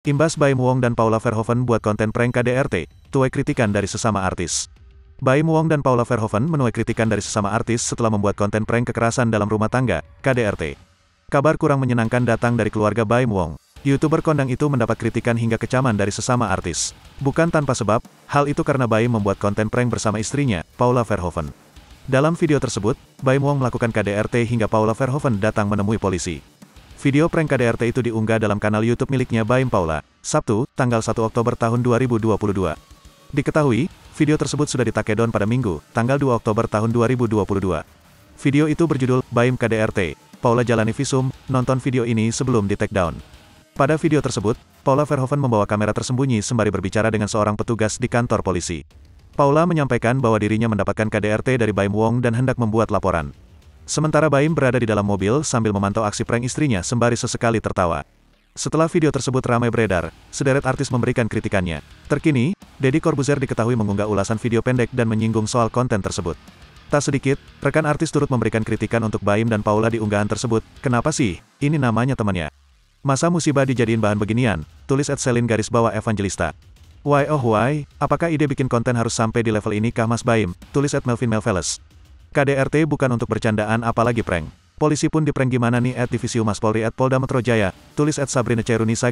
Imbas Baim Wong dan Paula Verhoeven buat konten prank KDRT, tuai kritikan dari sesama artis. Baim Wong dan Paula Verhoeven menuai kritikan dari sesama artis setelah membuat konten prank kekerasan dalam rumah tangga, KDRT. Kabar kurang menyenangkan datang dari keluarga Baim Wong. YouTuber kondang itu mendapat kritikan hingga kecaman dari sesama artis. Bukan tanpa sebab, hal itu karena Baim membuat konten prank bersama istrinya, Paula Verhoeven. Dalam video tersebut, Baim Wong melakukan KDRT hingga Paula Verhoeven datang menemui polisi. Video prank KDRT itu diunggah dalam kanal YouTube miliknya Baim Paula, Sabtu, tanggal 1 Oktober tahun 2022. Diketahui, video tersebut sudah ditakedon pada Minggu, tanggal 2 Oktober tahun 2022. Video itu berjudul, Baim KDRT, Paula jalani visum, nonton video ini sebelum di-take-down. Pada video tersebut, Paula Verhoeven membawa kamera tersembunyi sembari berbicara dengan seorang petugas di kantor polisi. Paula menyampaikan bahwa dirinya mendapatkan KDRT dari Baim Wong dan hendak membuat laporan. Sementara Baim berada di dalam mobil sambil memantau aksi prank istrinya sembari sesekali tertawa. Setelah video tersebut ramai beredar, sederet artis memberikan kritikannya. Terkini, Deddy Corbuzier diketahui mengunggah ulasan video pendek dan menyinggung soal konten tersebut. Tak sedikit, rekan artis turut memberikan kritikan untuk Baim dan Paula di unggahan tersebut. Kenapa sih? Ini namanya temannya. Masa musibah dijadiin bahan beginian, tulis @selin_evangelista. Why oh why, apakah ide bikin konten harus sampai di level ini kah Mas Baim, tulis @melvin_melveles. KDRT bukan untuk bercandaan apalagi prank. Polisi pun di prank gimana nih @divisi Humas Polri @Polda Metro Jaya, tulis @sabrina_cairunisa_.